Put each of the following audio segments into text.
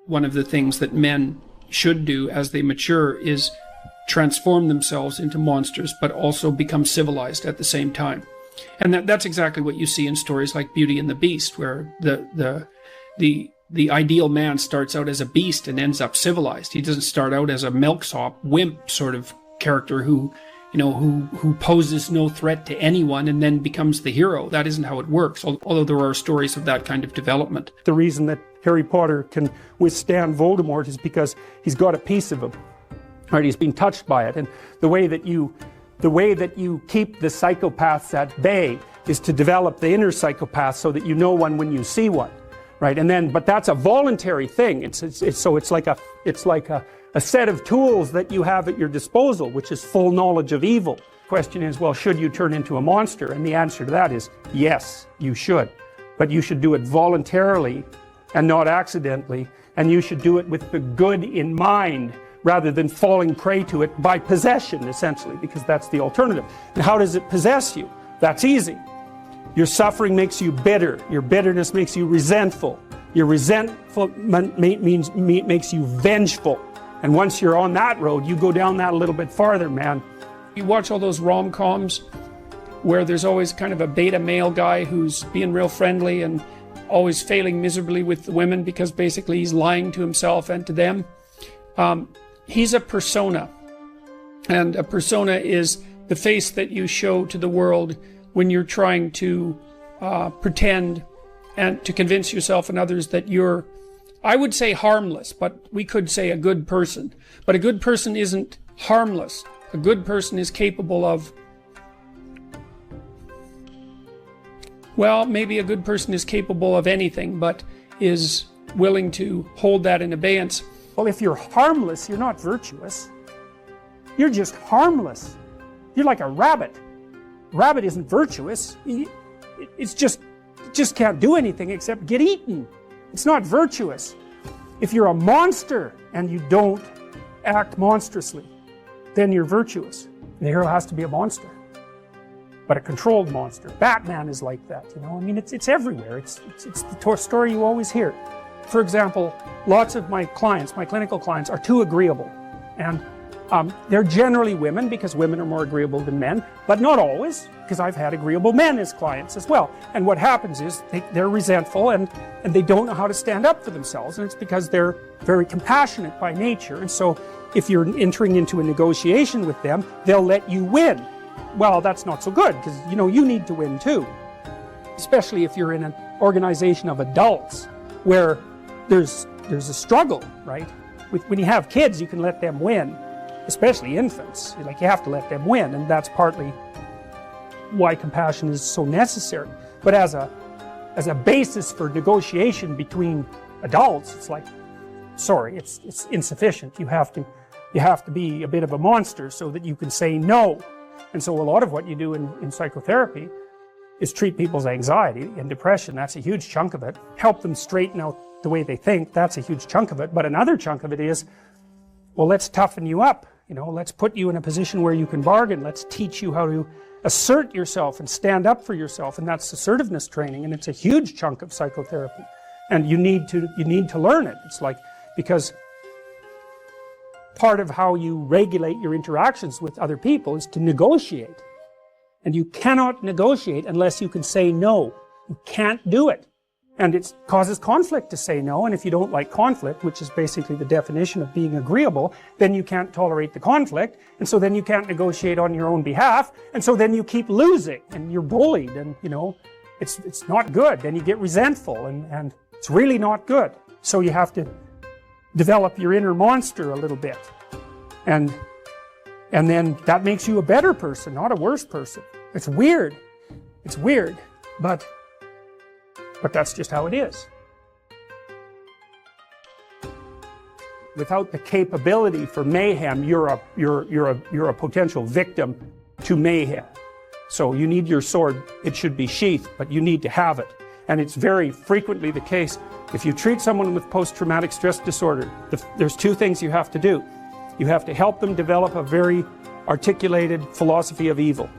one of the things that men should do as they mature is transform themselves into monsters, but also become civilized at the same time. And that's exactly what you see in stories like Beauty and the Beast, where the ideal man starts out as a beast and ends up civilized. He doesn't start out as a milksop, wimp sort of character who poses no threat to anyone and then becomes the hero. That isn't how it works, although there are stories of that kind of development. The reason that Harry Potter can withstand Voldemort is because he's got a piece of him, right? He's been touched by it. And the way that you keep the psychopaths at bay is to develop the inner psychopath so that you know one when you see one, right? But that's a voluntary thing. It's like a set of tools that you have at your disposal, which is full knowledge of evil. The question is, well, should you turn into a monster? And the answer to that is yes, you should. But you should do it voluntarily and not accidentally, and you should do it with the good in mind rather than falling prey to it by possession, essentially, because that's the alternative. And how does it possess you? That's easy. Your suffering makes you bitter. Your bitterness makes you resentful. Your resentment makes you vengeful. And once you're on that road, you go down that a little bit farther, man. You watch all those rom-coms where there's always kind of a beta male guy who's being real friendly and always failing miserably with the women because basically he's lying to himself and to them. He's a persona. And a persona is the face that you show to the world when you're trying to pretend and to convince yourself and others that you're, I would say harmless, but we could say a good person. But a good person isn't harmless. A good person is capable of, well, maybe a good person is capable of anything, but is willing to hold that in abeyance. Well, if you're harmless, you're not virtuous. You're just harmless. You're like a rabbit. Rabbit isn't virtuous. It just can't do anything except get eaten. It's not virtuous. If you're a monster and you don't act monstrously, then you're virtuous. The hero has to be a monster, but a controlled monster. Batman is like that, you know. I mean, it's everywhere. It's the story you always hear. For example, lots of my clients, my clinical clients, are too agreeable, and they're generally women because women are more agreeable than men, but not always, because I've had agreeable men as clients as well. And what happens is they're resentful and they don't know how to stand up for themselves, and it's because they're very compassionate by nature. And so if you're entering into a negotiation with them, they'll let you win. Well, that's not so good, because you need to win too, especially if you're in an organization of adults where there's a struggle, right? When you have kids, you can let them win, especially infants. Like, you have to let them win, and that's partly why compassion is so necessary. But as a basis for negotiation between adults, it's like, sorry, it's insufficient. You have to be a bit of a monster so that you can say no. And so a lot of what you do in psychotherapy is treat people's anxiety and depression. That's a huge chunk of it. Help them straighten out the way they think. That's a huge chunk of it. But another chunk of it is, well, let's toughen you up. Let's put you in a position where you can bargain. Let's teach you how to assert yourself and stand up for yourself. And that's assertiveness training. And it's a huge chunk of psychotherapy. And you need to learn it. It's like, because part of how you regulate your interactions with other people is to negotiate. And you cannot negotiate unless you can say no. You can't do it. And it causes conflict to say no, and if you don't like conflict, which is basically the definition of being agreeable, then you can't tolerate the conflict, and so then you can't negotiate on your own behalf, and so then you keep losing, and you're bullied, and it's not good. Then you get resentful, and it's really not good. So you have to develop your inner monster a little bit, and then that makes you a better person, not a worse person. It's weird, but that's just how it is. Without the capability for mayhem, you're a potential victim to mayhem. So you need your sword. It should be sheathed, but you need to have it. And it's very frequently the case. If you treat someone with post-traumatic stress disorder, there's two things you have to do. You have to help them develop a very articulated philosophy of evil,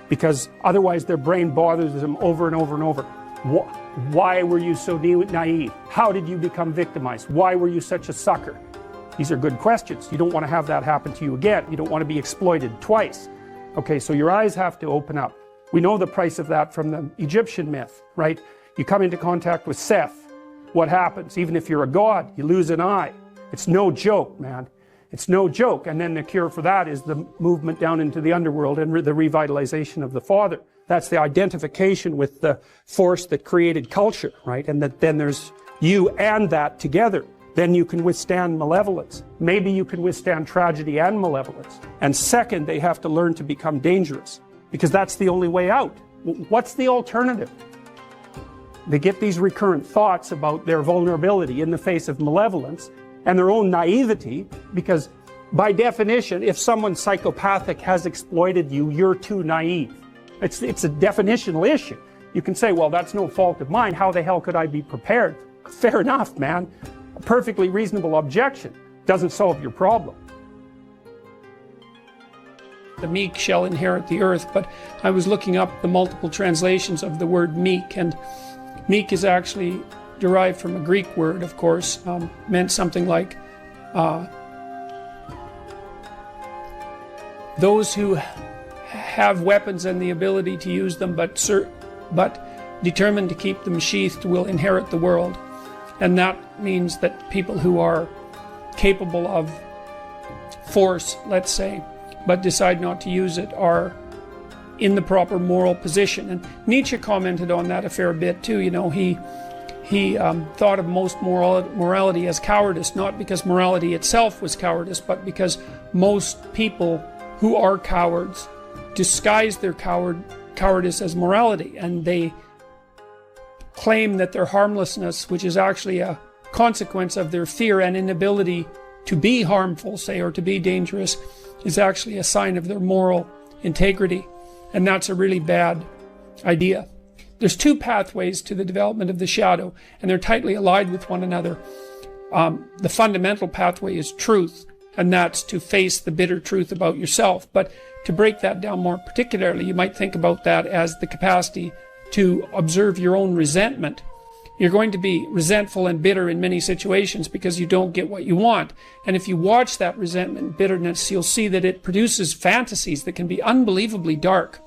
because otherwise their brain bothers them over and over and over. Why were you so naive? How did you become victimized? Why were you such a sucker? These are good questions. You don't want to have that happen to you again. You don't want to be exploited twice. Okay, so your eyes have to open up. We know the price of that from the Egyptian myth, right? You come into contact with Seth. What happens? Even if you're a god, you lose an eye. It's no joke, man. It's no joke. And then the cure for that is the movement down into the underworld and the revitalization of the Father. That's the identification with the force that created culture, right? And that then there's you and that together. Then you can withstand malevolence. Maybe you can withstand tragedy and malevolence. And second, they have to learn to become dangerous, because that's the only way out. What's the alternative? They get these recurrent thoughts about their vulnerability in the face of malevolence and their own naivety, because by definition, if someone psychopathic has exploited you, you're too naive. It's a definitional issue. You can say, well, that's no fault of mine. How the hell could I be prepared? Fair enough, man. A perfectly reasonable objection doesn't solve your problem. The meek shall inherit the earth, but I was looking up the multiple translations of the word meek, and meek is actually derived from a Greek word, of course, meant something like those who have weapons and the ability to use them, but determined to keep them sheathed will inherit the world. And that means that people who are capable of force, let's say, but decide not to use it, are in the proper moral position. And Nietzsche commented on that a fair bit too. You know, he thought of most morality as cowardice, not because morality itself was cowardice, but because most people who are cowards disguise their cowardice as morality, and they claim that their harmlessness, which is actually a consequence of their fear and inability to be harmful, say, or to be dangerous, is actually a sign of their moral integrity. And that's a really bad idea. There's two pathways to the development of the shadow, and they're tightly allied with one another. The fundamental pathway is truth, and that's to face the bitter truth about yourself. But to break that down more particularly, you might think about that as the capacity to observe your own resentment. You're going to be resentful and bitter in many situations because you don't get what you want. And if you watch that resentment and bitterness, you'll see that it produces fantasies that can be unbelievably dark.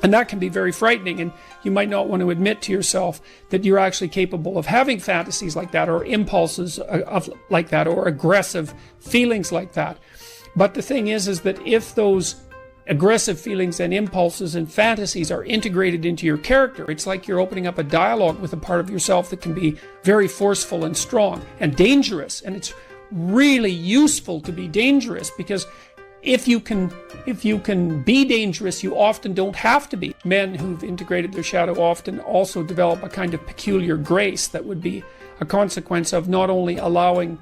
And that can be very frightening, and you might not want to admit to yourself that you're actually capable of having fantasies like that, or impulses like that, or aggressive feelings like that. But the thing is that if those aggressive feelings and impulses and fantasies are integrated into your character, it's like you're opening up a dialogue with a part of yourself that can be very forceful and strong and dangerous. And it's really useful to be dangerous, because if you can be dangerous, you often don't have to be. Men who've integrated their shadow often also develop a kind of peculiar grace that would be a consequence of not only allowing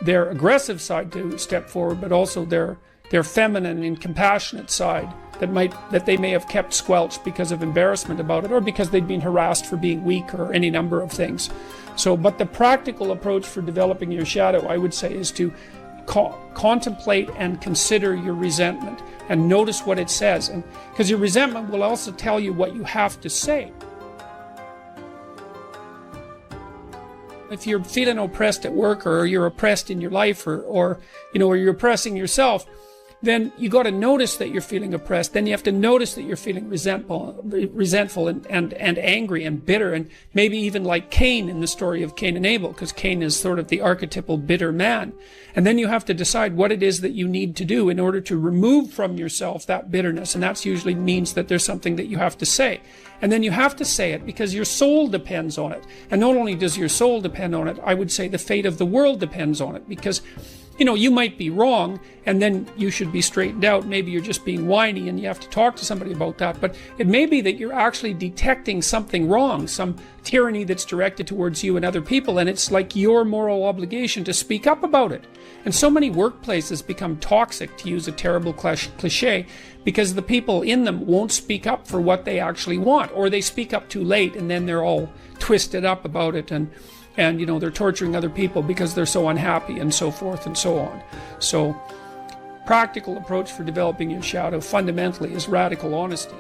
their aggressive side to step forward, but also their feminine and compassionate side that they may have kept squelched because of embarrassment about it, or because they'd been harassed for being weak, or any number of things. But the practical approach for developing your shadow, I would say, is to contemplate and consider your resentment and notice what it says, and because your resentment will also tell you what you have to say. If you're feeling oppressed at work, or you're oppressed in your life, or you're oppressing yourself, then you got to notice that you're feeling oppressed. Then you have to notice that you're feeling resentful and angry and bitter, and maybe even like Cain in the story of Cain and Abel, because Cain is sort of the archetypal bitter man. And then you have to decide what it is that you need to do in order to remove from yourself that bitterness, and that usually means that there's something that you have to say. And then you have to say it because your soul depends on it. And not only does your soul depend on it, I would say the fate of the world depends on it, because you might be wrong, and then you should be straightened out. Maybe you're just being whiny and you have to talk to somebody about that. But it may be that you're actually detecting something wrong, some tyranny that's directed towards you and other people, and it's like your moral obligation to speak up about it. And so many workplaces become toxic, to use a terrible cliche, because the people in them won't speak up for what they actually want, or they speak up too late, and then they're all twisted up about it, and they're torturing other people because they're so unhappy, and so forth and so on. So, practical approach for developing your shadow fundamentally is radical honesty.